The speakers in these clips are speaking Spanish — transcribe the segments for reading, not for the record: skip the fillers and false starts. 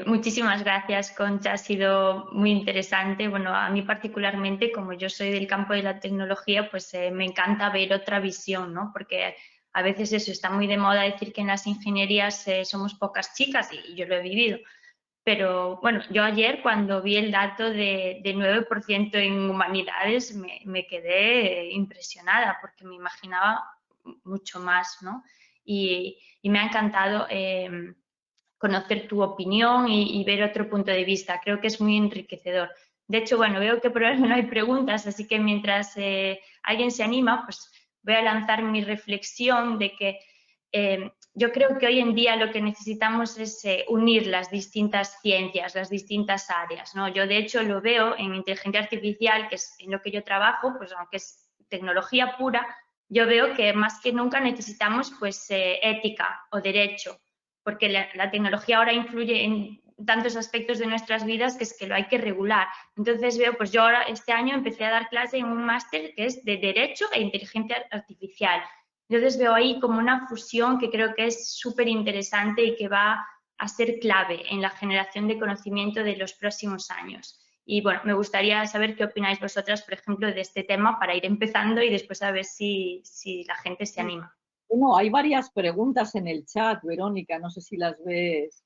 Muchísimas gracias, Concha. Ha sido muy interesante. Bueno, a mí particularmente, como yo soy del campo de la tecnología, pues me encanta ver otra visión, ¿no? Porque a veces eso está muy de moda decir que en las ingenierías somos pocas chicas y yo lo he vivido. Pero bueno, yo ayer cuando vi el dato de 9% en humanidades me quedé impresionada porque me imaginaba mucho más, ¿no? Y me ha encantado conocer tu opinión y ver otro punto de vista. Creo que es muy enriquecedor. De hecho, bueno, veo que por ahora no hay preguntas, así que mientras alguien se anima, pues voy a lanzar mi reflexión de que yo creo que hoy en día lo que necesitamos es unir las distintas ciencias, las distintas áreas, ¿no? Yo, de hecho, lo veo en inteligencia artificial, que es en lo que yo trabajo, pues aunque es tecnología pura, yo veo que más que nunca necesitamos pues ética o derecho, porque la tecnología ahora influye en tantos aspectos de nuestras vidas que es que lo hay que regular. Entonces veo, pues yo ahora este año empecé a dar clase en un máster que es de Derecho e Inteligencia Artificial. Entonces veo ahí como una fusión que creo que es súper interesante y que va a ser clave en la generación de conocimiento de los próximos años. Y bueno, me gustaría saber qué opináis vosotras, por ejemplo, de este tema para ir empezando y después a ver si la gente se anima. Bueno, hay varias preguntas en el chat, Verónica, no sé si las ves.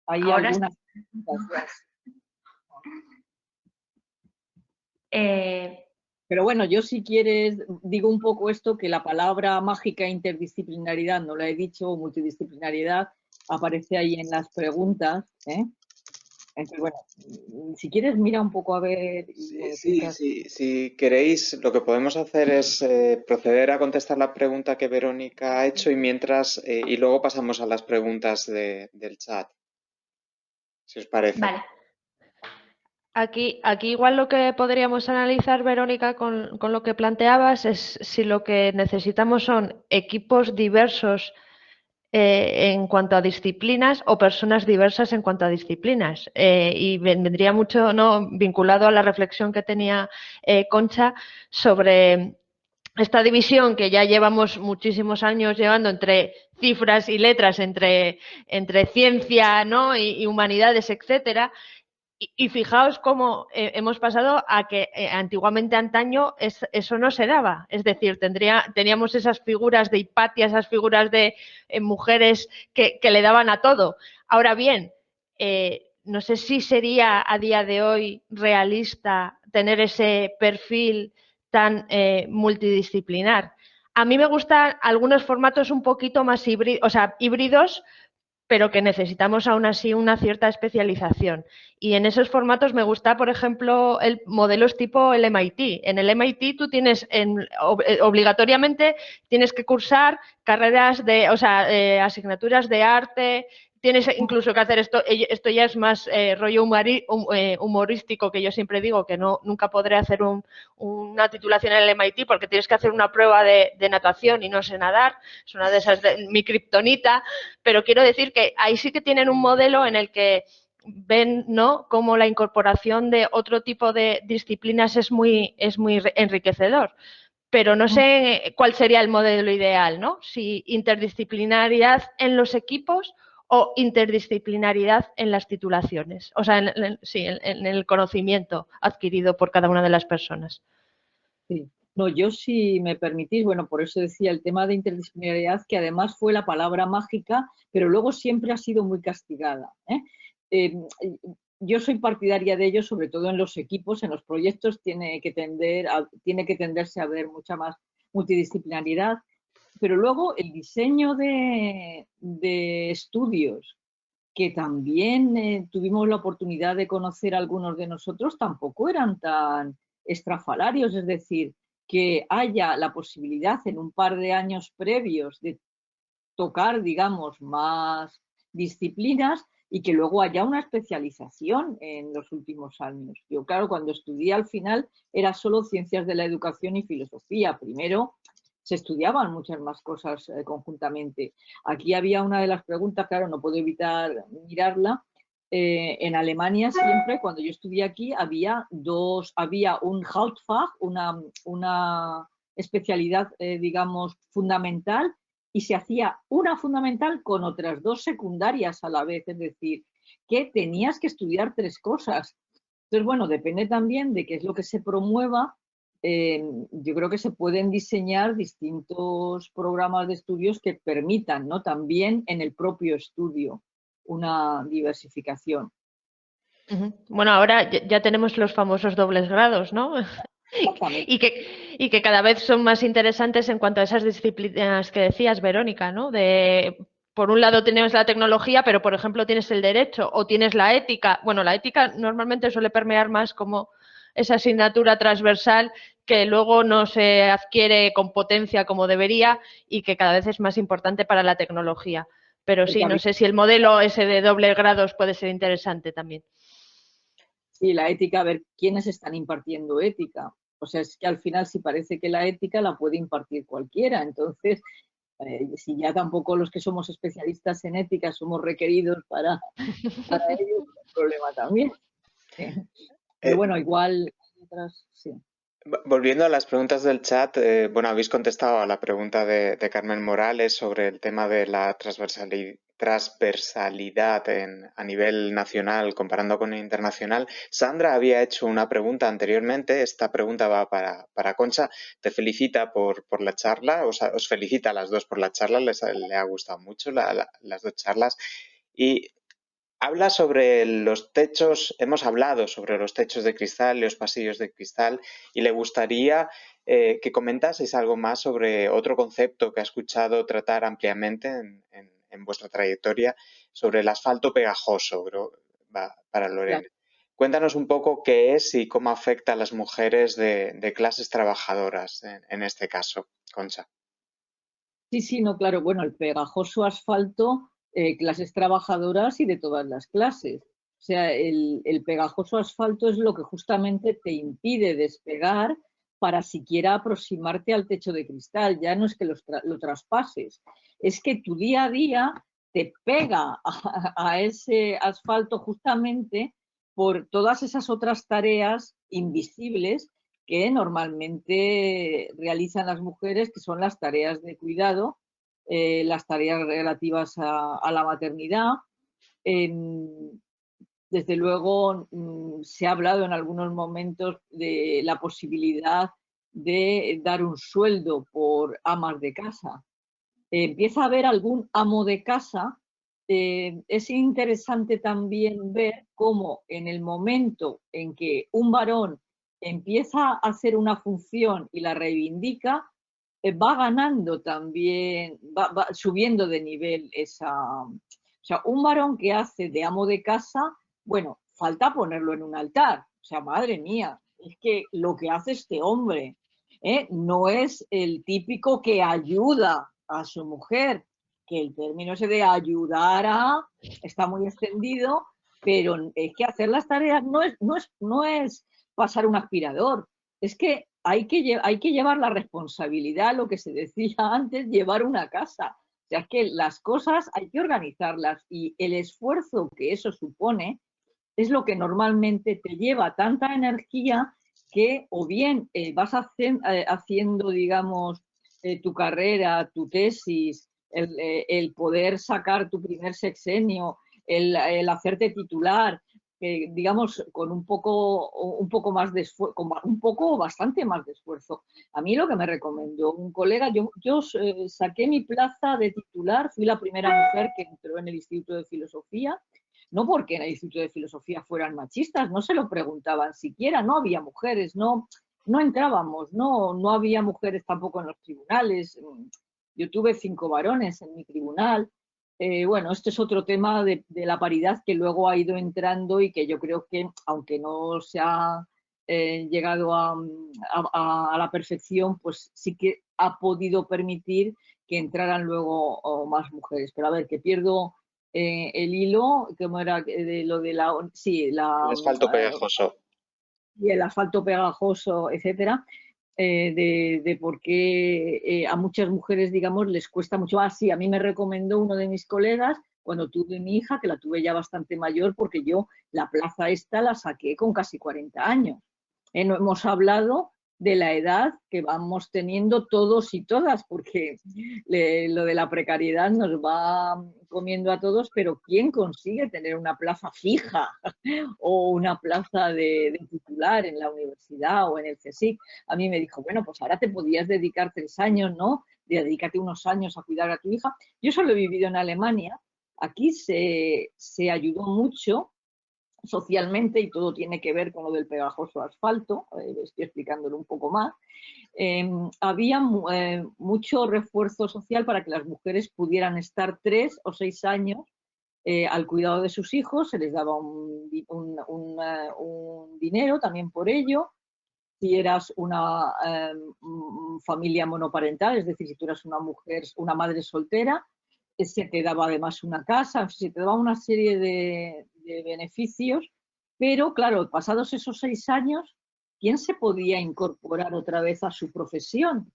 Hay Ahora algunas preguntas. eh, Pero bueno, yo si quieres digo un poco esto, que la palabra mágica interdisciplinaridad, no la he dicho, multidisciplinariedad, aparece ahí en las preguntas, ¿eh? Entonces, bueno, si quieres mira un poco a ver y Sí, me sí, explicas. sí. Si queréis, lo que podemos hacer es proceder a contestar la pregunta que Verónica ha hecho y mientras y luego pasamos a las preguntas del chat, si os parece. vale, Aquí igual lo que podríamos analizar, Verónica, con lo que planteabas es si lo que necesitamos son equipos diversos en cuanto a disciplinas o personas diversas en cuanto a disciplinas. Y vendría mucho, ¿no?, vinculado a la reflexión que tenía Concha sobre esta división que ya llevamos muchísimos años llevando entre cifras y letras, entre ciencia, ¿no?, y humanidades, etcétera. Y fijaos cómo hemos pasado a que antiguamente, antaño, eso no se daba. Es decir, teníamos esas figuras de Hipatia, esas figuras de mujeres que le daban a todo. Ahora bien, no sé si sería a día de hoy realista tener ese perfil tan multidisciplinar. A mí me gustan algunos formatos un poquito más híbridos, o sea, híbridos, pero que necesitamos aún así una cierta especialización. Y en esos formatos me gusta, por ejemplo, el modelos tipo el MIT. En el MIT tú tienes obligatoriamente tienes que cursar carreras de, o sea, asignaturas de arte. Tienes incluso que hacer esto ya es más rollo humorístico, que yo siempre digo que nunca podré hacer una titulación en el MIT porque tienes que hacer una prueba de natación y no sé nadar. Es una de esas, mi kriptonita, pero quiero decir que ahí sí que tienen un modelo en el que ven, ¿no?, cómo la incorporación de otro tipo de disciplinas es muy enriquecedor. Pero no sé cuál sería el modelo ideal, ¿no? Si interdisciplinariedad en los equipos o interdisciplinariedad en las titulaciones. O sea, sí, en el conocimiento adquirido por cada una de las personas. Sí. No, yo si me permitís, bueno, por eso decía el tema de interdisciplinaridad, que además fue la palabra mágica, pero luego siempre ha sido muy castigada, ¿eh? Eh, yo soy partidaria de ello, sobre todo en los equipos, en los proyectos tiene que tenderse a ver mucha más multidisciplinaridad, pero luego el diseño de estudios, que también tuvimos la oportunidad de conocer algunos de nosotros, tampoco eran tan estrafalarios, es decir, que haya la posibilidad en un par de años previos de tocar, digamos, más disciplinas y que luego haya una especialización en los últimos años. Yo, claro, cuando estudié al final era solo ciencias de la educación y filosofía. Primero se estudiaban muchas más cosas conjuntamente. Aquí había una de las preguntas, claro, no puedo evitar mirarla. En Alemania siempre, cuando yo estudié aquí, había un Hauptfach, una especialidad, digamos, fundamental, y se hacía una fundamental con otras 2 secundarias a la vez, es decir, que tenías que estudiar 3 cosas. Entonces, bueno, depende también de qué es lo que se promueva. Yo creo que se pueden diseñar distintos programas de estudios que permitan, ¿no?, también en el propio estudio una diversificación. Bueno, ahora ya tenemos los famosos dobles grados, ¿no? Exactamente. Y que cada vez son más interesantes en cuanto a esas disciplinas que decías, Verónica, ¿no? Por un lado tienes la tecnología, pero por ejemplo tienes el derecho o tienes la ética. Bueno, la ética normalmente suele permear más como esa asignatura transversal que luego no se adquiere con potencia como debería y que cada vez es más importante para la tecnología. Pero sí, no sé si el modelo ese de doble grados puede ser interesante también. Sí, la ética, a ver, ¿quiénes están impartiendo ética? O sea, es que al final sí parece que la ética la puede impartir cualquiera. Entonces, si ya tampoco los que somos especialistas en ética somos requeridos para ello, es un problema también. Pero bueno, igual, sí. Volviendo a las preguntas del chat, bueno, habéis contestado a la pregunta de Carmen Morales sobre el tema de la transversalidad a nivel nacional comparando con el internacional. Sandra había hecho una pregunta anteriormente, esta pregunta va para Concha. Te felicita por la charla, os felicita a las dos por la charla, le ha gustado mucho las 2 charlas. Y habla sobre los techos, hemos hablado sobre los techos de cristal y los pasillos de cristal y le gustaría que comentaseis algo más sobre otro concepto que ha escuchado tratar ampliamente en vuestra trayectoria, sobre el asfalto pegajoso, para Lorena. Claro. Cuéntanos un poco qué es y cómo afecta a las mujeres de clases trabajadoras en este caso, Concha. Sí, no, claro, bueno, el pegajoso asfalto, clases trabajadoras y de todas las clases. O sea, el pegajoso asfalto es lo que justamente te impide despegar para siquiera aproximarte al techo de cristal. Ya no es que lo traspases, es que tu día a día te pega a ese asfalto justamente por todas esas otras tareas invisibles que normalmente realizan las mujeres, que son las tareas de cuidado, las tareas relativas a la maternidad. Desde luego, se ha hablado en algunos momentos de la posibilidad de dar un sueldo por amas de casa. Empieza a haber algún amo de casa. Es interesante también ver cómo en el momento en que un varón empieza a hacer una función y la reivindica, va ganando también, va subiendo de nivel esa... O sea, un varón que hace de amo de casa, bueno, falta ponerlo en un altar. O sea, madre mía, es que lo que hace este hombre no es el típico que ayuda a su mujer, que el término ese de ayudar a está muy extendido, pero es que hacer las tareas no es pasar un aspirador, es que hay que llevar la responsabilidad, lo que se decía antes, llevar una casa. O sea, es que las cosas hay que organizarlas y el esfuerzo que eso supone es lo que normalmente te lleva tanta energía que o bien vas haciendo, digamos, tu carrera, tu tesis, el poder sacar tu primer sexenio, el hacerte titular, digamos, con un poco más de esfuerzo, un poco bastante más de esfuerzo. A mí lo que me recomendó un colega, yo saqué mi plaza de titular, fui la primera mujer que entró en el Instituto de Filosofía, no porque en el Instituto de Filosofía fueran machistas, no se lo preguntaban siquiera, no había mujeres, no entrábamos, no había mujeres tampoco en los tribunales. Yo tuve 5 varones en mi tribunal. Bueno, este es otro tema de la paridad que luego ha ido entrando y que yo creo que, aunque no se ha llegado a la perfección, pues sí que ha podido permitir que entraran luego más mujeres. Pero a ver, que pierdo el hilo, ¿cómo era? De lo de la... Sí, el asfalto pegajoso. Y el asfalto pegajoso, etcétera. De por qué a muchas mujeres, digamos, les cuesta mucho más. Sí, a mí me recomendó uno de mis colegas cuando tuve mi hija, que la tuve ya bastante mayor, porque yo la plaza esta la saqué con casi 40 años. No hemos hablado de la edad que vamos teniendo todos y todas, porque lo de la precariedad nos va comiendo a todos, pero ¿quién consigue tener una plaza fija o una plaza de titular en la universidad o en el CSIC? A mí me dijo, bueno, pues ahora te podías dedicar 3 años, ¿no? Dedícate unos años a cuidar a tu hija. Yo solo he vivido en Alemania, aquí se ayudó mucho socialmente, y todo tiene que ver con lo del pegajoso asfalto, estoy explicándolo un poco más. Había mucho refuerzo social para que las mujeres pudieran estar 3 o 6 años al cuidado de sus hijos, se les daba un dinero también por ello. Si eras una familia monoparental, es decir, si tú eras una mujer, una madre soltera, se te daba además una casa, se te daba una serie de beneficios, pero claro, pasados esos 6 años, ¿quién se podía incorporar otra vez a su profesión?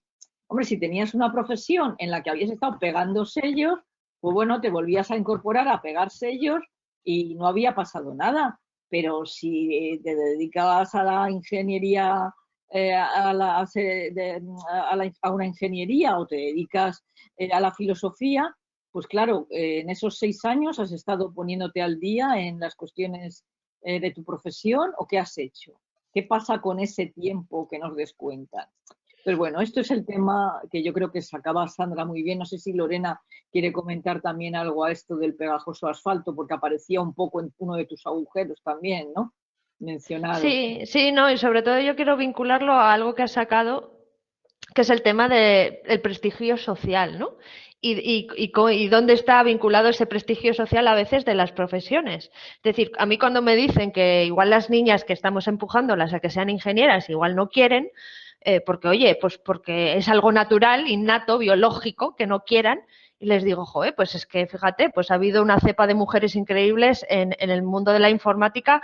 Hombre, si tenías una profesión en la que habías estado pegando sellos, pues bueno, te volvías a incorporar a pegar sellos y no había pasado nada. Pero si te dedicabas a la ingeniería, a una ingeniería, o te dedicas a la filosofía, pues claro, en esos 6 años has estado poniéndote al día en las cuestiones de tu profesión, ¿o qué has hecho? ¿Qué pasa con ese tiempo que nos descuentan? Pues bueno, esto es el tema que yo creo que sacaba Sandra muy bien. No sé si Lorena quiere comentar también algo a esto del pegajoso asfalto, porque aparecía un poco en uno de tus agujeros también, ¿no? Mencionado. Sí, sí, no, y sobre todo yo quiero vincularlo a algo que has sacado, que es el tema del prestigio social, ¿no? Y dónde está vinculado ese prestigio social a veces de las profesiones. Es decir, a mí cuando me dicen que igual las niñas que estamos empujándolas a que sean ingenieras igual no quieren, porque oye, pues porque es algo natural, innato, biológico, que no quieran, y les digo, joder, pues es que fíjate, pues ha habido una cepa de mujeres increíbles en el mundo de la informática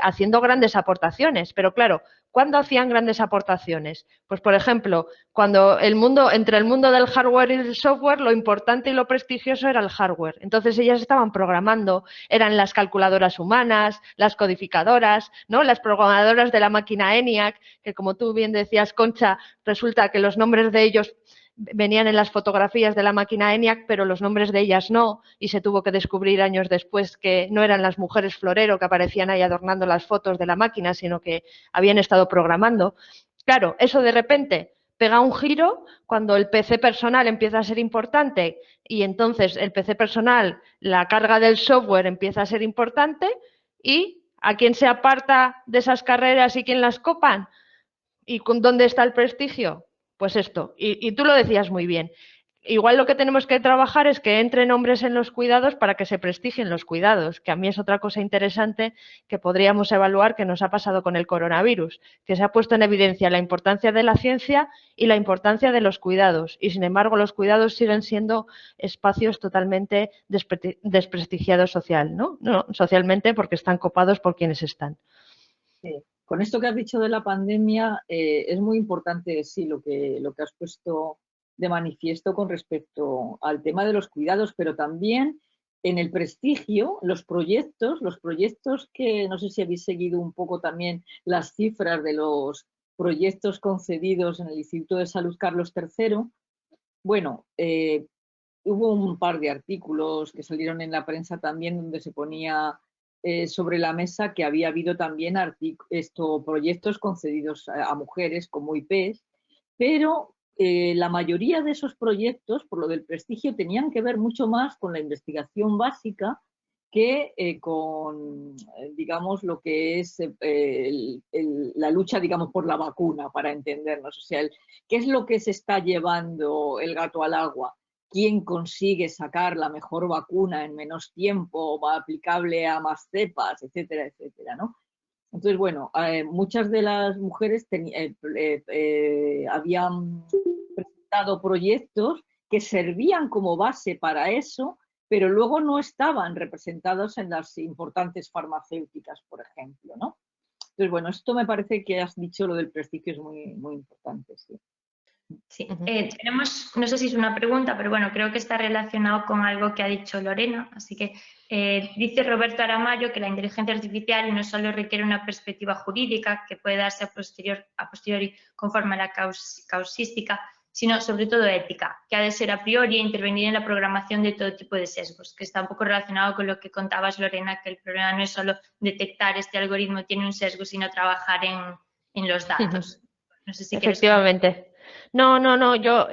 haciendo grandes aportaciones, pero claro, ¿cuándo hacían grandes aportaciones? Pues, por ejemplo, cuando entre el mundo del hardware y el software, lo importante y lo prestigioso era el hardware. Entonces ellas estaban programando, eran las calculadoras humanas, las codificadoras, ¿no? Las programadoras de la máquina ENIAC, que como tú bien decías, Concha, resulta que los nombres de ellos venían en las fotografías de la máquina ENIAC, pero los nombres de ellas no, y se tuvo que descubrir años después que no eran las mujeres florero que aparecían ahí adornando las fotos de la máquina, sino que habían estado programando. Claro, eso de repente pega un giro cuando el PC personal empieza a ser importante y entonces el PC personal, la carga del software empieza a ser importante y ¿a quién se aparta de esas carreras y quién las copan? ¿Y dónde está el prestigio? Pues esto, y tú lo decías muy bien. Igual lo que tenemos que trabajar es que entren hombres en los cuidados para que se prestigien los cuidados, que a mí es otra cosa interesante que podríamos evaluar que nos ha pasado con el coronavirus, que se ha puesto en evidencia la importancia de la ciencia y la importancia de los cuidados, y sin embargo los cuidados siguen siendo espacios totalmente desprestigiados socialmente porque están copados por quienes están. Sí. Con esto que has dicho de la pandemia, es muy importante, sí, lo que has puesto de manifiesto con respecto al tema de los cuidados, pero también en el prestigio, los proyectos que, no sé si habéis seguido un poco también las cifras de los proyectos concedidos en el Instituto de Salud Carlos III. Bueno, hubo un par de artículos que salieron en la prensa también donde se ponía sobre la mesa que había habido también proyectos concedidos a mujeres como IPs, pero la mayoría de esos proyectos, por lo del prestigio, tenían que ver mucho más con la investigación básica que con, digamos, lo que es la lucha, digamos, por la vacuna, para entendernos. O sea, ¿qué es lo que se está llevando el gato al agua? ¿Quién consigue sacar la mejor vacuna en menos tiempo, va aplicable a más cepas, etcétera, etcétera, ¿no? Entonces, bueno, muchas de las mujeres habían presentado proyectos que servían como base para eso, pero luego no estaban representados en las importantes farmacéuticas, por ejemplo, ¿no? Entonces, bueno, esto me parece que has dicho lo del prestigio es muy, muy importante, sí. Sí, tenemos, no sé si es una pregunta, pero bueno, creo que está relacionado con algo que ha dicho Lorena. Así que dice Roberto Aramayo que la inteligencia artificial no solo requiere una perspectiva jurídica que puede darse a posteriori conforme a la causística, sino sobre todo ética, que ha de ser a priori e intervenir en la programación de todo tipo de sesgos, que está un poco relacionado con lo que contabas, Lorena, que el problema no es solo detectar este algoritmo tiene un sesgo, sino trabajar en los datos. No sé si Efectivamente. No, yo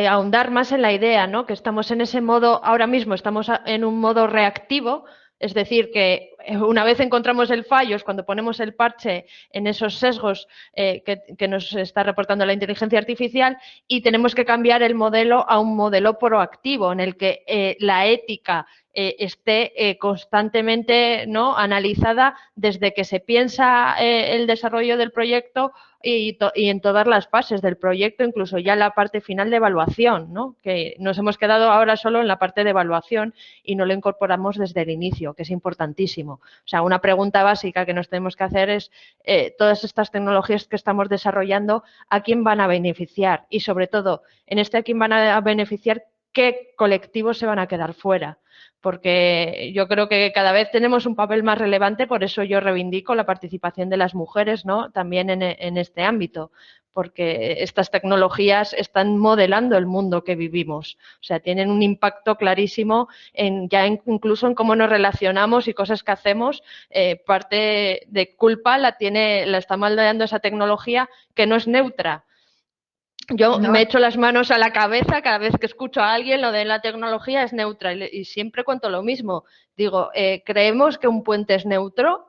ahondar más en la idea, ¿no? Que estamos en ese modo, ahora mismo estamos en un modo reactivo, es decir, que una vez encontramos el fallo es cuando ponemos el parche en esos sesgos que nos está reportando la inteligencia artificial y tenemos que cambiar el modelo a un modelo proactivo en el que la ética esté constantemente, ¿no?, analizada desde que se piensa el desarrollo del proyecto y en todas las fases del proyecto, incluso ya la parte final de evaluación, ¿no? Que nos hemos quedado ahora solo en la parte de evaluación y no lo incorporamos desde el inicio, que es importantísimo. O sea, una pregunta básica que nos tenemos que hacer es todas estas tecnologías que estamos desarrollando, ¿a quién van a beneficiar? Y sobre todo, en este a quién van a beneficiar, ¿qué colectivos se van a quedar fuera? Porque yo creo que cada vez tenemos un papel más relevante, por eso yo reivindico la participación de las mujeres, ¿no?, también en este ámbito, porque estas tecnologías están modelando el mundo que vivimos, o sea, tienen un impacto clarísimo incluso en cómo nos relacionamos y cosas que hacemos. Parte de culpa la está moldeando esa tecnología que no es neutra. Yo me echo las manos a la cabeza cada vez que escucho a alguien lo de la tecnología es neutra y siempre cuento lo mismo. Digo, ¿creemos que un puente es neutro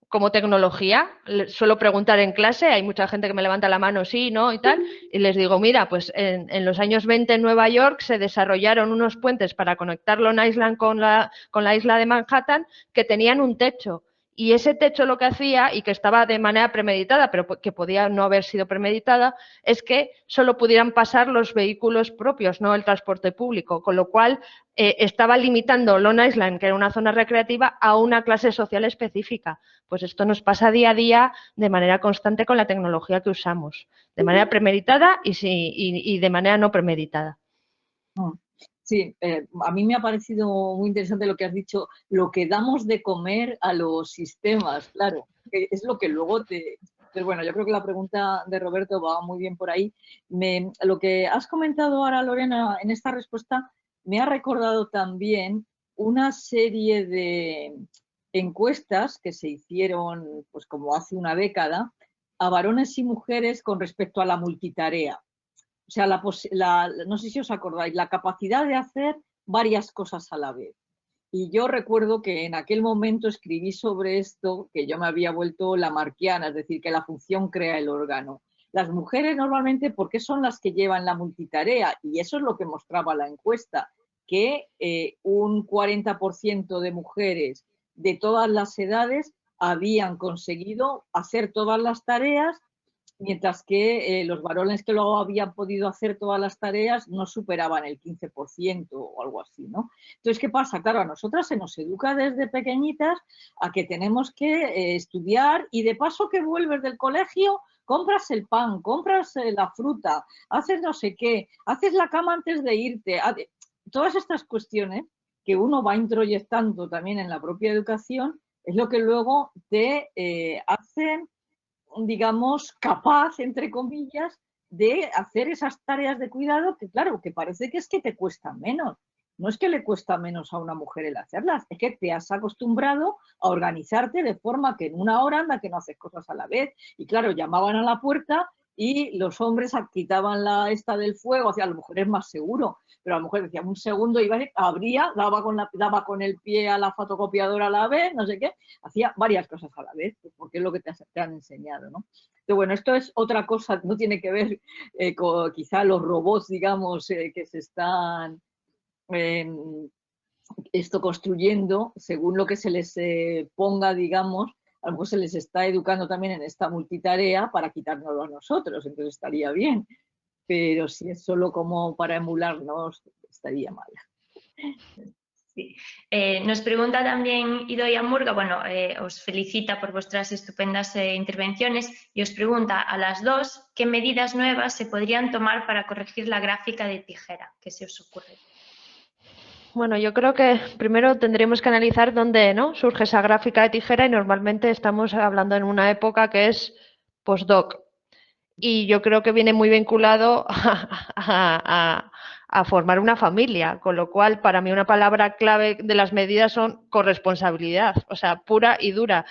como tecnología? Suelo preguntar en clase, hay mucha gente que me levanta la mano, sí, no y tal, y les digo, mira, pues en los años 20 en Nueva York se desarrollaron unos puentes para conectar Long Island con la isla de Manhattan que tenían un techo. Y ese techo lo que hacía, y que estaba de manera premeditada, pero que podía no haber sido premeditada, es que solo pudieran pasar los vehículos propios, no el transporte público, con lo cual estaba limitando Long Island, que era una zona recreativa, a una clase social específica. Pues esto nos pasa día a día de manera constante con la tecnología que usamos, de manera premeditada y de manera no premeditada. Sí, a mí me ha parecido muy interesante lo que has dicho, lo que damos de comer a los sistemas, claro, que es lo que luego te... Pero bueno, yo creo que la pregunta de Roberto va muy bien por ahí. Lo que has comentado ahora, Lorena, en esta respuesta, me ha recordado también una serie de encuestas que se hicieron, pues como hace una década, a varones y mujeres con respecto a la multitarea. O sea, no sé si os acordáis, la capacidad de hacer varias cosas a la vez. Y yo recuerdo que en aquel momento escribí sobre esto, que yo me había vuelto lamarckiana, es decir, que la función crea el órgano. Las mujeres normalmente, ¿por qué son las que llevan la multitarea? Y eso es lo que mostraba la encuesta, que un 40% de mujeres de todas las edades habían conseguido hacer todas las tareas, mientras que los varones que luego habían podido hacer todas las tareas no superaban el 15% o algo así, ¿no? Entonces, ¿qué pasa? Claro, a nosotras se nos educa desde pequeñitas a que tenemos que estudiar y de paso que vuelves del colegio, compras el pan, compras la fruta, haces no sé qué, haces la cama antes de irte. Todas estas cuestiones que uno va introyectando también en la propia educación es lo que luego te hacen, digamos, capaz, entre comillas, de hacer esas tareas de cuidado que, claro, que parece que es que te cuestan menos. No es que le cuesta menos a una mujer el hacerlas, es que te has acostumbrado a organizarte de forma que en una hora anda que no haces cosas a la vez. Y claro, llamaban a la puerta y los hombres quitaban la esta del fuego, hacia las mujeres más seguro, pero la mujer decía un segundo, iba, abría, daba con el pie a la fotocopiadora a la vez, no sé qué, hacía varias cosas a la vez, porque es lo que te han enseñado, ¿no? Pero bueno, esto es otra cosa, no tiene que ver con quizá los robots, digamos, que se están construyendo según lo que se les ponga, digamos. A lo mejor se les está educando también en esta multitarea para quitárnoslo a nosotros, entonces estaría bien, pero si es solo como para emularnos, estaría mal. Sí. Nos pregunta también Idoia Murga, bueno, os felicita por vuestras estupendas intervenciones y os pregunta a las dos qué medidas nuevas se podrían tomar para corregir la gráfica de tijera. ¿Qué se os ocurre? Bueno, yo creo que primero tendríamos que analizar dónde, ¿no?, surge esa gráfica de tijera y normalmente estamos hablando en una época que es postdoc. Y yo creo que viene muy vinculado a formar una familia, con lo cual para mí una palabra clave de las medidas son corresponsabilidad, o sea, pura y dura.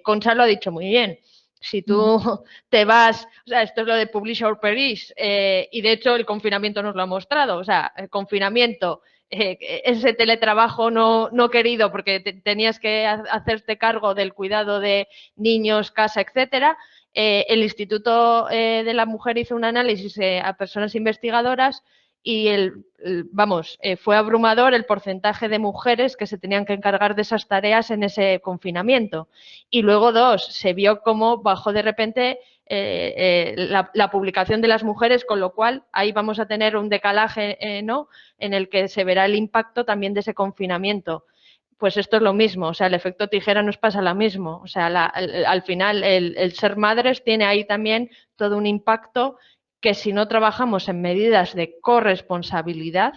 Concha lo ha dicho muy bien. Si tú te vas, o sea, esto es lo de Publish or Perish, y de hecho el confinamiento nos lo ha mostrado, o sea, el confinamiento, ese teletrabajo no querido porque tenías que hacerte cargo del cuidado de niños, casa, etcétera. El Instituto de la Mujer hizo un análisis a personas investigadoras y fue abrumador el porcentaje de mujeres que se tenían que encargar de esas tareas en ese confinamiento. Y luego, se vio cómo bajó de repente la publicación de las mujeres, con lo cual ahí vamos a tener un decalaje, ¿no?, en el que se verá el impacto también de ese confinamiento. Pues esto es lo mismo, o sea, el efecto tijera nos pasa lo mismo. O sea, al final el ser madres tiene ahí también todo un impacto que si no trabajamos en medidas de corresponsabilidad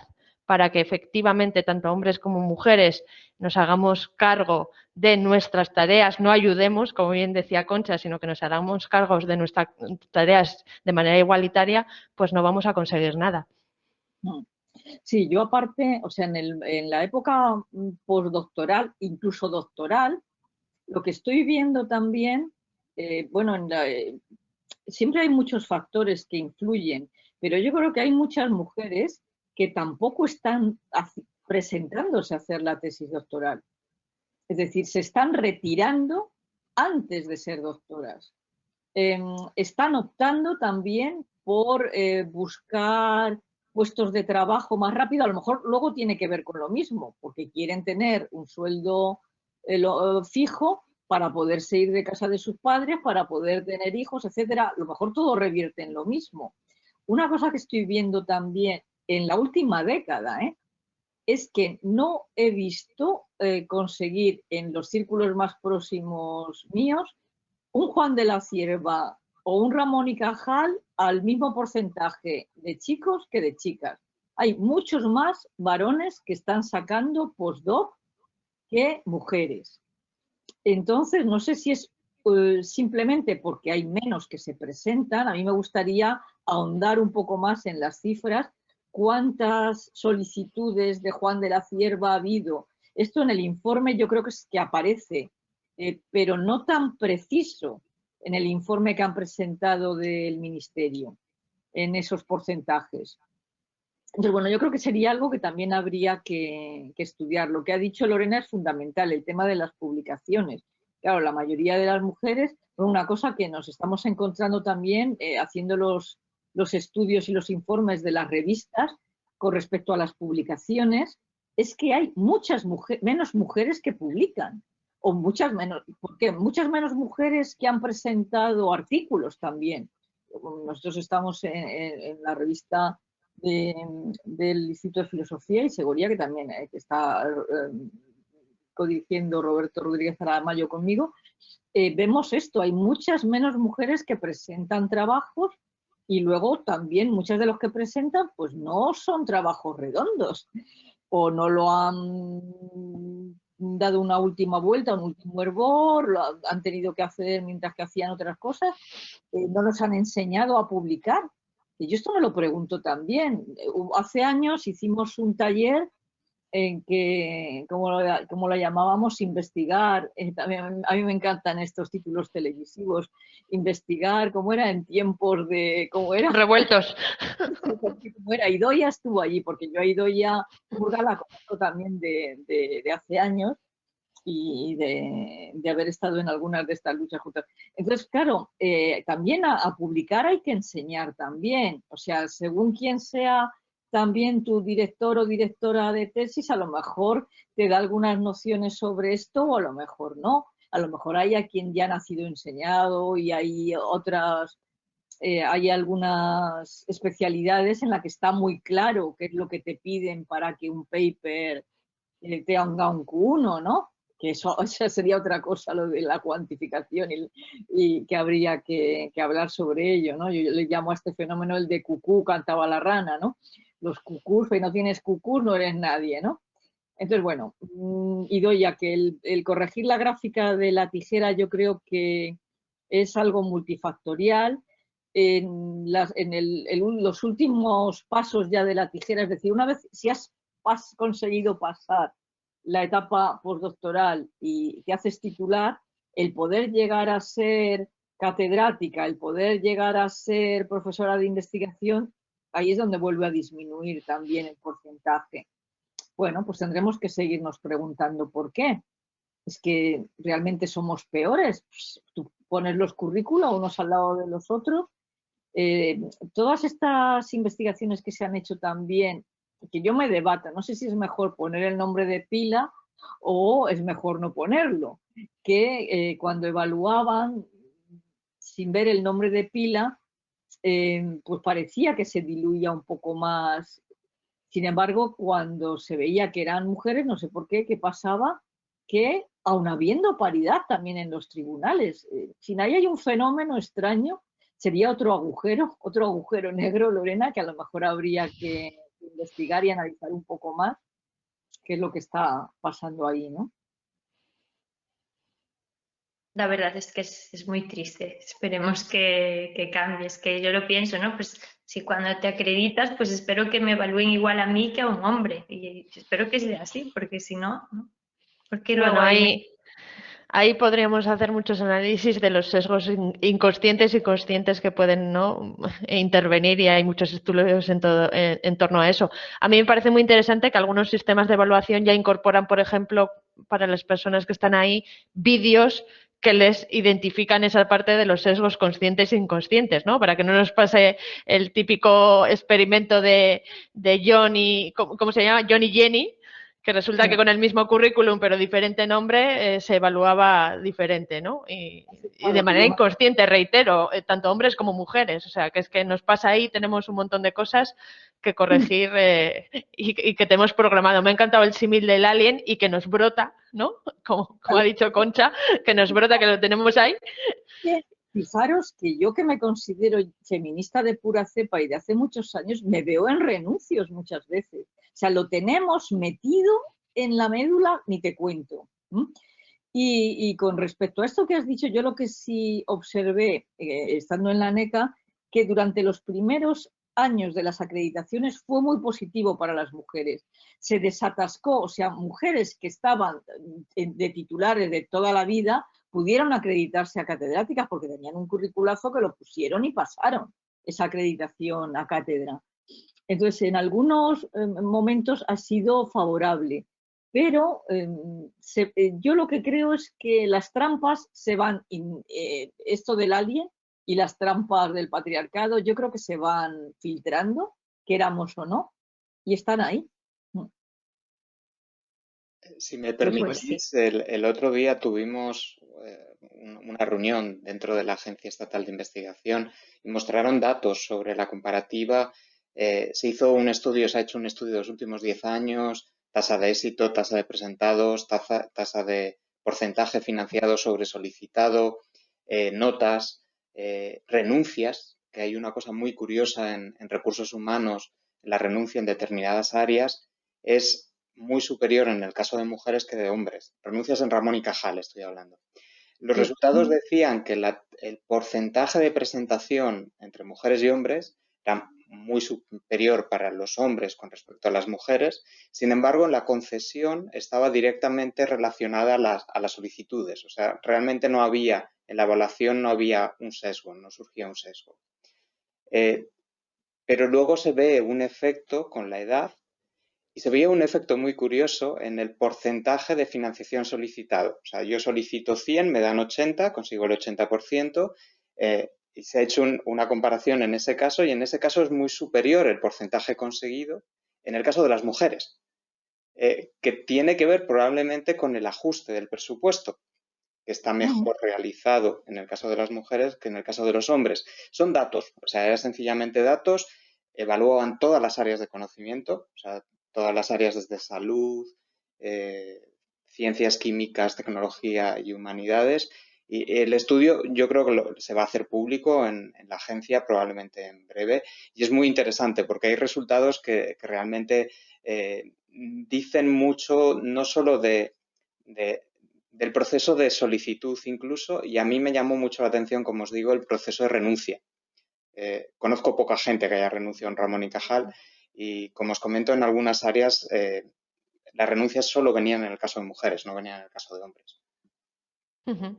para que efectivamente tanto hombres como mujeres nos hagamos cargo de nuestras tareas, no ayudemos, como bien decía Concha, sino que nos hagamos cargos de nuestras tareas de manera igualitaria, pues no vamos a conseguir nada. Sí, yo aparte, o sea, en la época postdoctoral, incluso doctoral, lo que estoy viendo también, bueno, siempre hay muchos factores que influyen, pero yo creo que hay muchas mujeres que tampoco están presentándose a hacer la tesis doctoral. Es decir, se están retirando antes de ser doctoras. Están optando también por buscar puestos de trabajo más rápido. A lo mejor luego tiene que ver con lo mismo, porque quieren tener un sueldo fijo para poderse ir de casa de sus padres, para poder tener hijos, etcétera. A lo mejor todo revierte en lo mismo. Una cosa que estoy viendo también en la última década, es que no he visto conseguir en los círculos más próximos míos un Juan de la Cierva o un Ramón y Cajal al mismo porcentaje de chicos que de chicas. Hay muchos más varones que están sacando postdoc que mujeres. Entonces, no sé si es simplemente porque hay menos que se presentan. A mí me gustaría ahondar un poco más en las cifras. ¿Cuántas solicitudes de Juan de la Cierva ha habido? Esto en el informe yo creo que es que aparece, pero no tan preciso en el informe que han presentado del Ministerio, en esos porcentajes. Entonces, bueno, yo creo que sería algo que también habría que estudiar. Lo que ha dicho Lorena es fundamental, el tema de las publicaciones. Claro, la mayoría de las mujeres, una cosa que nos estamos encontrando también haciendo los estudios y los informes de las revistas con respecto a las publicaciones, es que hay menos mujeres que publican, o muchas menos mujeres que han presentado artículos también. Nosotros estamos en la revista del Instituto de Filosofía y Seguridad, que también que está codirigiendo Roberto Rodríguez Aramayo conmigo. Vemos esto, hay muchas menos mujeres que presentan trabajos y luego también muchas de los que presentan pues no son trabajos redondos o no lo han dado una última vuelta, un último hervor, lo han tenido que hacer mientras que hacían otras cosas, no nos han enseñado a publicar. Y yo esto me lo pregunto también. Hace años hicimos un taller en que, como lo llamábamos, investigar. También a mí me encantan estos títulos televisivos. Investigar, ¿cómo era? En tiempos de... ¿Cómo era? Revueltos. ¿Cómo era? Idoia estuvo allí, porque yo a Idoia Murga la conozco también de hace años y de haber estado en algunas de estas luchas juntas. Entonces, claro, también a publicar hay que enseñar también. O sea, según quien sea también tu director o directora de tesis, a lo mejor te da algunas nociones sobre esto o a lo mejor no. A lo mejor hay a quien ya ha nacido enseñado y hay otras... hay algunas especialidades en las que está muy claro qué es lo que te piden para que un paper T1, ¿no? Que eso sería otra cosa, lo de la cuantificación y que habría que hablar sobre ello, ¿no? Yo le llamo a este fenómeno el de cucú, cantaba la rana, ¿no? Los cucús, si no tienes cucús no eres nadie, ¿no? Entonces, bueno, Idoia, que el corregir la gráfica de la tijera yo creo que es algo multifactorial. En los últimos pasos ya de la tijera, es decir, una vez si has conseguido pasar la etapa postdoctoral y te haces titular, el poder llegar a ser catedrática, el poder llegar a ser profesora de investigación, ahí es donde vuelve a disminuir también el porcentaje. Bueno, pues tendremos que seguirnos preguntando por qué. Es que realmente somos peores. Pues, tú pones los currículos unos al lado de los otros. Todas estas investigaciones que se han hecho también, que yo me debato, no sé si es mejor poner el nombre de pila o es mejor no ponerlo, que cuando evaluaban sin ver el nombre de pila, pues parecía que se diluía un poco más. Sin embargo, cuando se veía que eran mujeres, no sé por qué pasaba, que aun habiendo paridad también en los tribunales, si ahí hay un fenómeno extraño, sería otro agujero negro, Lorena, que a lo mejor habría que investigar y analizar un poco más qué es lo que está pasando ahí, ¿no? La verdad es que es muy triste. Esperemos que cambie. Es que yo lo pienso, ¿no? Pues si cuando te acreditas, pues espero que me evalúen igual a mí que a un hombre. Y espero que sea así, porque si no, ¿no? Porque luego Bueno, ahí podríamos hacer muchos análisis de los sesgos inconscientes y conscientes que pueden, ¿no?, intervenir, y hay muchos estudios en torno a eso. A mí me parece muy interesante que algunos sistemas de evaluación ya incorporan, por ejemplo, para las personas que están ahí, vídeos que les identifican esa parte de los sesgos conscientes e inconscientes, ¿no? Para que no nos pase el típico experimento de Johnny, ¿cómo se llama? John y Jenny, que resulta que con el mismo currículum pero diferente nombre se evaluaba diferente, ¿no? Y de manera inconsciente, reitero, tanto hombres como mujeres. O sea, que es que nos pasa ahí, tenemos un montón de cosas que corregir y que tenemos programado. Me ha encantado el símil del alien y que nos brota, ¿no? Como ha dicho Concha, que nos brota, que lo tenemos ahí. Fijaros que yo, que me considero feminista de pura cepa y de hace muchos años, me veo en renuncios muchas veces. O sea, lo tenemos metido en la médula, ni te cuento. Y con respecto a esto que has dicho, yo lo que sí observé, estando en la NECA, que durante los primeros años de las acreditaciones fue muy positivo para las mujeres. Se desatascó, o sea, mujeres que estaban de titulares de toda la vida pudieron acreditarse a catedráticas porque tenían un curriculazo que lo pusieron y pasaron esa acreditación a cátedra. Entonces, en algunos momentos ha sido favorable, pero yo lo que creo es que las trampas se van, esto del alien y las trampas del patriarcado, yo creo que se van filtrando, queramos o no, y están ahí. Si me permitís, el otro día tuvimos una reunión dentro de la Agencia Estatal de Investigación y mostraron datos sobre la comparativa. Se ha hecho un estudio de los últimos 10 años, tasa de éxito, tasa de presentados, tasa de porcentaje financiado sobre solicitado, notas, renuncias, que hay una cosa muy curiosa en recursos humanos, la renuncia en determinadas áreas es muy superior en el caso de mujeres que de hombres. Renuncias en Ramón y Cajal, estoy hablando. Los resultados decían que el porcentaje de presentación entre mujeres y hombres era muy superior para los hombres con respecto a las mujeres. Sin embargo, la concesión estaba directamente relacionada a las solicitudes. O sea, realmente no había, en la evaluación no había un sesgo, no surgía un sesgo. Pero luego se ve un efecto con la edad. Y se veía un efecto muy curioso en el porcentaje de financiación solicitado. O sea, yo solicito 100, me dan 80, consigo el 80%, y se ha hecho una comparación en ese caso, y en ese caso es muy superior el porcentaje conseguido en el caso de las mujeres, que tiene que ver probablemente con el ajuste del presupuesto, que está mejor realizado en el caso de las mujeres que en el caso de los hombres. Son datos, o sea, eran sencillamente datos, evaluaban todas las áreas de conocimiento, o sea, todas las áreas desde salud, ciencias químicas, tecnología y humanidades. Y el estudio yo creo que se va a hacer público en la agencia probablemente en breve y es muy interesante porque hay resultados que realmente dicen mucho no solo del proceso de solicitud incluso, y a mí me llamó mucho la atención, como os digo, el proceso de renuncia. Conozco poca gente que haya renunciado en Ramón y Cajal y, como os comento, en algunas áreas las renuncias solo venían en el caso de mujeres, no venían en el caso de hombres.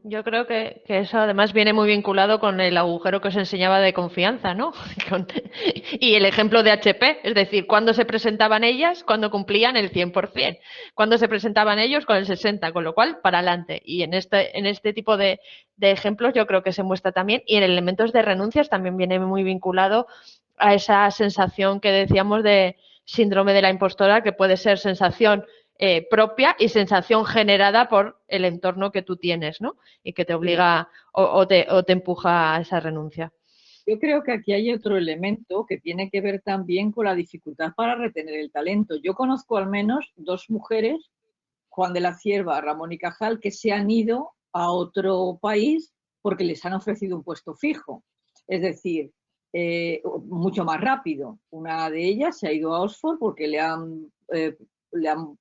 Yo creo que eso además viene muy vinculado con el agujero que os enseñaba de confianza, ¿no? Y el ejemplo de HP, es decir, cuando se presentaban ellas, cuando cumplían el 100%, cuando se presentaban ellos con el 60%, con lo cual, para adelante. Y en este tipo de ejemplos yo creo que se muestra también, y en elementos de renuncias también viene muy vinculado a esa sensación que decíamos de síndrome de la impostora, que puede ser sensación propia y sensación generada por el entorno que tú tienes, ¿no? Y que te obliga o te empuja a esa renuncia. Yo creo que aquí hay otro elemento que tiene que ver también con la dificultad para retener el talento. Yo conozco al menos 2 mujeres, Juan de la Cierva, Ramón y Cajal, que se han ido a otro país porque les han ofrecido un puesto fijo. Es decir, mucho más rápido. Una de ellas se ha ido a Oxford porque le han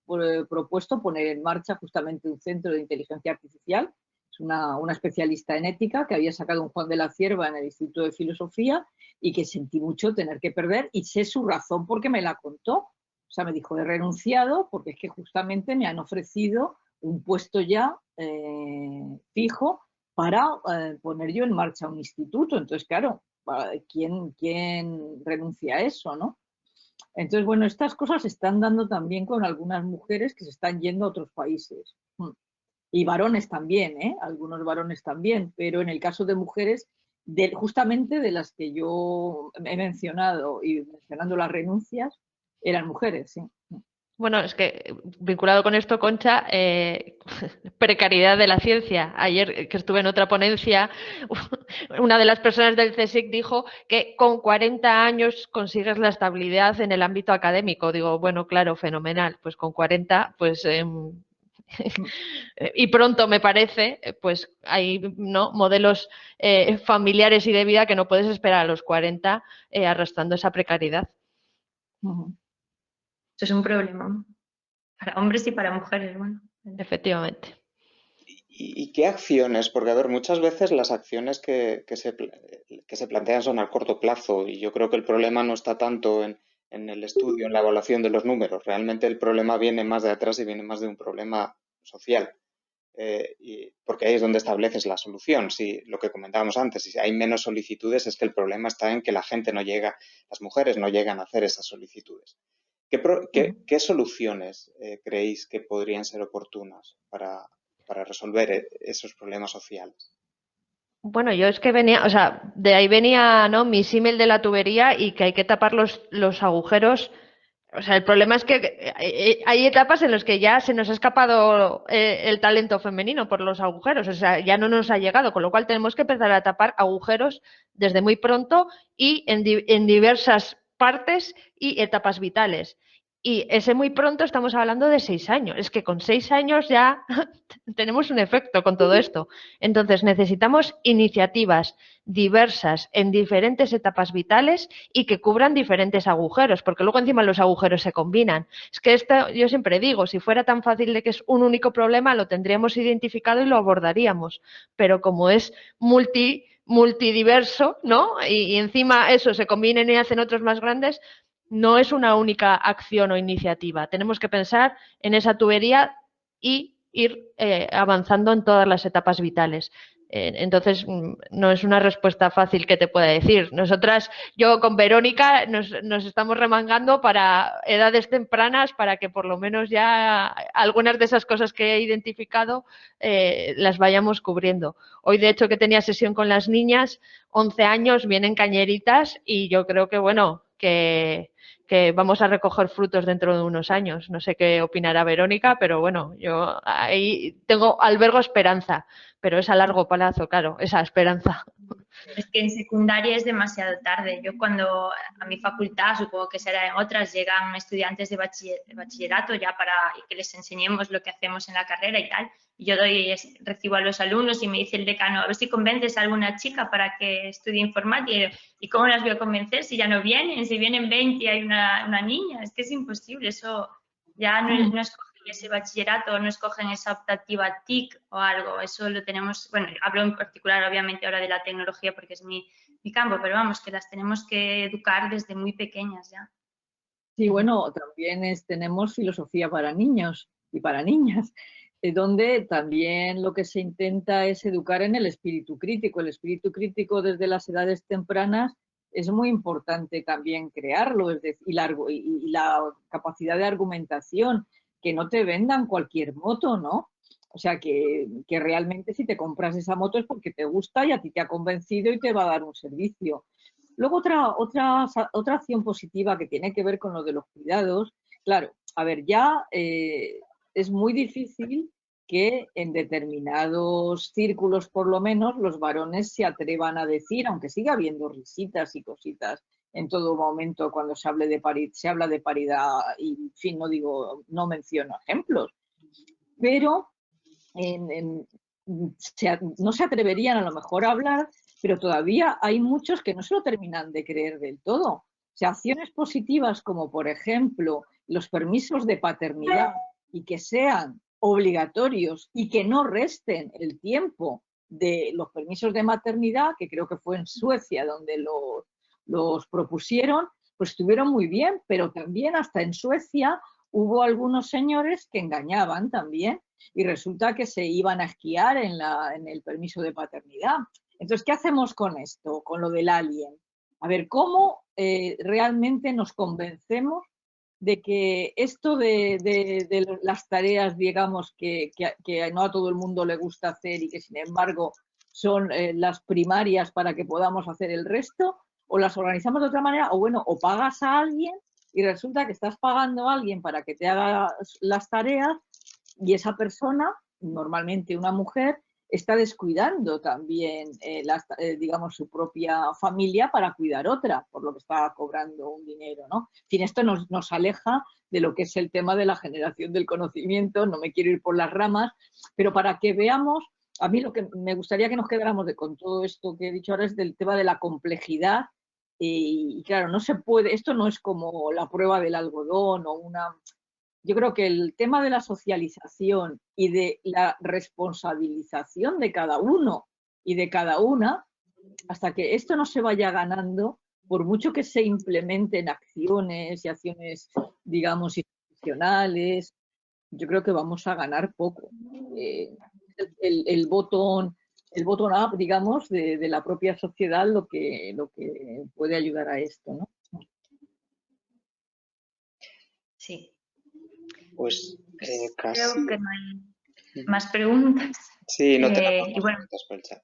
propuesto poner en marcha justamente un centro de inteligencia artificial. Es una especialista en ética que había sacado un Juan de la Cierva en el Instituto de Filosofía y que sentí mucho tener que perder y sé su razón porque me la contó. O sea, me dijo, he renunciado porque es que justamente me han ofrecido un puesto ya fijo para poner yo en marcha un instituto. Entonces, claro, ¿quién renuncia a eso, no? Entonces, bueno, estas cosas se están dando también con algunas mujeres que se están yendo a otros países. Y varones también, algunos varones también, pero en el caso de mujeres, justamente de las que yo he mencionado y mencionando las renuncias, eran mujeres, sí. Bueno, es que vinculado con esto, Concha, precariedad de la ciencia. Ayer que estuve en otra ponencia, una de las personas del CSIC dijo que con 40 años consigues la estabilidad en el ámbito académico. Digo, bueno, claro, fenomenal. Pues con 40, pues y pronto me parece, pues hay modelos familiares y de vida que no puedes esperar a los 40 arrastrando esa precariedad. Eso es un problema para hombres y para mujeres, bueno. Efectivamente. ¿Y qué acciones? Porque, a ver, muchas veces las acciones que se plantean son a corto plazo y yo creo que el problema no está tanto en el estudio, en la evaluación de los números. Realmente el problema viene más de atrás y viene más de un problema social. Porque ahí es donde estableces la solución. Si lo que comentábamos antes, si hay menos solicitudes, es que el problema está en que la gente no llega, las mujeres no llegan a hacer esas solicitudes. ¿Qué soluciones creéis que podrían ser oportunas para resolver esos problemas sociales? Bueno, yo es que venía, o sea, de ahí venía, ¿no?, mi símil de la tubería y que hay que tapar los agujeros. O sea, el problema es que hay etapas en las que ya se nos ha escapado el talento femenino por los agujeros, o sea, ya no nos ha llegado, con lo cual tenemos que empezar a tapar agujeros desde muy pronto y en diversas partes y etapas vitales. Y ese muy pronto estamos hablando de 6 años. Es que con 6 años ya tenemos un efecto con todo esto. Entonces necesitamos iniciativas diversas en diferentes etapas vitales y que cubran diferentes agujeros, porque luego encima los agujeros se combinan. Es que esto, yo siempre digo, si fuera tan fácil de que es un único problema, lo tendríamos identificado y lo abordaríamos. Pero como es multidiverso, ¿no? Y encima eso se combinen y hacen otros más grandes, no es una única acción o iniciativa. Tenemos que pensar en esa tubería y ir avanzando en todas las etapas vitales. Entonces, no es una respuesta fácil que te pueda decir. Nosotras, yo con Verónica, nos estamos remangando para edades tempranas para que por lo menos ya algunas de esas cosas que he identificado las vayamos cubriendo. Hoy, de hecho, que tenía sesión con las niñas, 11 años, vienen cañeritas y yo creo que, bueno, que vamos a recoger frutos dentro de unos años. No sé qué opinará Verónica, pero bueno, yo ahí albergo esperanza, pero es a largo plazo, claro, esa esperanza. Es que en secundaria es demasiado tarde. Yo cuando a mi facultad, supongo que será en otras, llegan estudiantes de bachillerato ya para que les enseñemos lo que hacemos en la carrera y tal. Y yo recibo a los alumnos y me dice el decano, a ver si convences a alguna chica para que estudie informática. ¿Y cómo las voy a convencer si ya no vienen? Si vienen 20 y hay una niña. Es que es imposible. Eso ya no escogen ese bachillerato, no escogen esa optativa TIC o algo. Eso lo tenemos, bueno, hablo en particular obviamente ahora de la tecnología porque es mi campo, pero vamos, que las tenemos que educar desde muy pequeñas ya. Sí, bueno, también tenemos filosofía para niños y para niñas, donde también lo que se intenta es educar en el espíritu crítico. El espíritu crítico desde las edades tempranas es muy importante también crearlo, es decir, y la capacidad de argumentación, que no te vendan cualquier moto, ¿no? O sea, que realmente si te compras esa moto es porque te gusta y a ti te ha convencido y te va a dar un servicio. Luego otra acción positiva que tiene que ver con lo de los cuidados. Claro, a ver, ya es muy difícil que en determinados círculos, por lo menos, los varones se atrevan a decir, aunque siga habiendo risitas y cositas en todo momento cuando se habla de paridad y, en fin, no menciono ejemplos, pero no se atreverían a lo mejor a hablar, pero todavía hay muchos que no se lo terminan de creer del todo. O sea, acciones positivas como, por ejemplo, los permisos de paternidad y que sean obligatorios y que no resten el tiempo de los permisos de maternidad, que creo que fue en Suecia donde los propusieron, pues estuvieron muy bien, pero también hasta en Suecia hubo algunos señores que engañaban también y resulta que se iban a esquiar en el permiso de paternidad. Entonces, ¿qué hacemos con esto, con lo del alien? A ver, ¿cómo realmente nos convencemos de que esto de las tareas, digamos, que no a todo el mundo le gusta hacer y que, sin embargo, son las primarias para que podamos hacer el resto, o las organizamos de otra manera, o bueno, o pagas a alguien y resulta que estás pagando a alguien para que te haga las tareas y esa persona, normalmente una mujer, está descuidando también, digamos, su propia familia para cuidar otra, por lo que está cobrando un dinero, ¿no? En fin, esto nos aleja de lo que es el tema de la generación del conocimiento, no me quiero ir por las ramas, pero para que veamos, a mí lo que me gustaría que nos quedáramos con todo esto que he dicho ahora es del tema de la complejidad y claro, no se puede, esto no es como la prueba del algodón o una... Yo creo que el tema de la socialización y de la responsabilización de cada uno y de cada una, hasta que esto no se vaya ganando, por mucho que se implementen acciones y acciones, digamos, institucionales, yo creo que vamos a ganar poco. El botón up, digamos, de la propia sociedad lo que puede ayudar a esto, ¿no? Sí. Pues casi. Creo que no hay más preguntas. Sí, no tenemos y bueno, preguntas por el chat.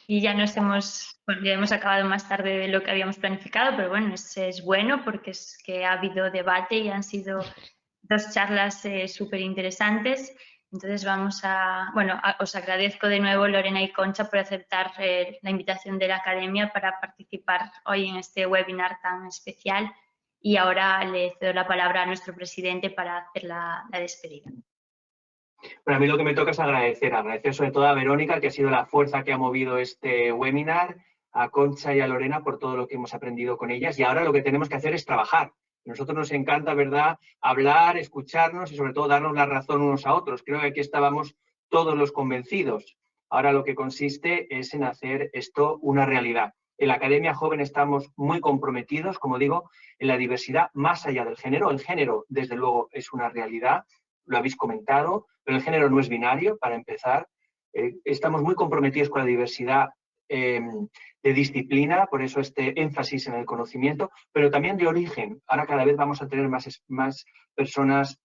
y ya ya hemos acabado más tarde de lo que habíamos planificado, pero bueno, es bueno porque es que ha habido debate y han sido 2 charlas súper interesantes. Entonces os agradezco de nuevo, Lorena y Concha, por aceptar la invitación de la Academia para participar hoy en este webinar tan especial. Y ahora le cedo la palabra a nuestro presidente para hacer la despedida. Bueno, a mí lo que me toca es agradecer sobre todo a Verónica, que ha sido la fuerza que ha movido este webinar, a Concha y a Lorena por todo lo que hemos aprendido con ellas. Y ahora lo que tenemos que hacer es trabajar. A nosotros nos encanta, ¿verdad?, hablar, escucharnos y sobre todo darnos la razón unos a otros. Creo que aquí estábamos todos los convencidos. Ahora lo que consiste es en hacer esto una realidad. En la Academia Joven estamos muy comprometidos, como digo, en la diversidad más allá del género. El género, desde luego, es una realidad, lo habéis comentado, pero el género no es binario, para empezar. Estamos muy comprometidos con la diversidad de disciplina, por eso este énfasis en el conocimiento, pero también de origen. Ahora cada vez vamos a tener más personas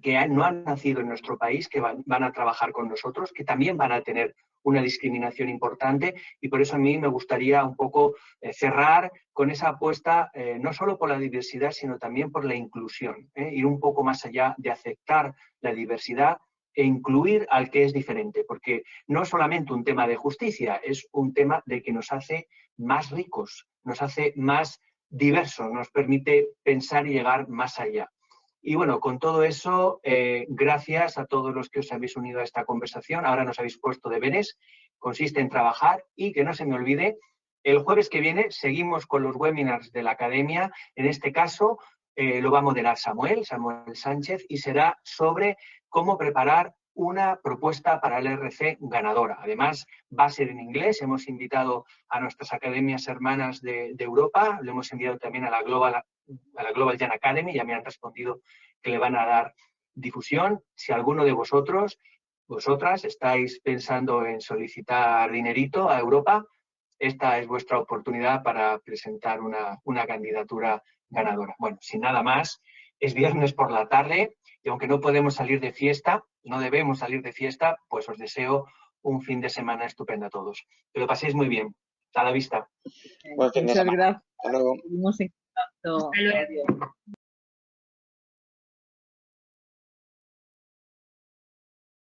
que no han nacido en nuestro país, que van a trabajar con nosotros, que también van a tener una discriminación importante y por eso a mí me gustaría un poco cerrar con esa apuesta no solo por la diversidad, sino también por la inclusión, ir un poco más allá de aceptar la diversidad, e incluir al que es diferente, porque no es solamente un tema de justicia, es un tema de que nos hace más ricos, nos hace más diversos, nos permite pensar y llegar más allá. Y bueno, con todo eso, gracias a todos los que os habéis unido a esta conversación. Ahora nos habéis puesto deberes, consiste en trabajar y que no se me olvide, el jueves que viene seguimos con los webinars de la Academia. En este caso lo va a moderar Samuel Sánchez, y será sobre cómo preparar una propuesta para el RC ganadora. Además, va a ser en inglés. Hemos invitado a nuestras academias hermanas de Europa, lo hemos enviado también a la Global Jan Academy, ya me han respondido que le van a dar difusión. Si alguno de vosotras estáis pensando en solicitar dinerito a Europa, esta es vuestra oportunidad para presentar una candidatura ganadora. Bueno, sin nada más, es viernes por la tarde y aunque no podemos salir de fiesta, no debemos salir de fiesta, pues os deseo un fin de semana estupendo a todos. Que lo paséis muy bien. A la vista. Buen fin de Muchas semana. gracias. Hasta luego. Seguimos en contacto. Hasta luego. Adiós.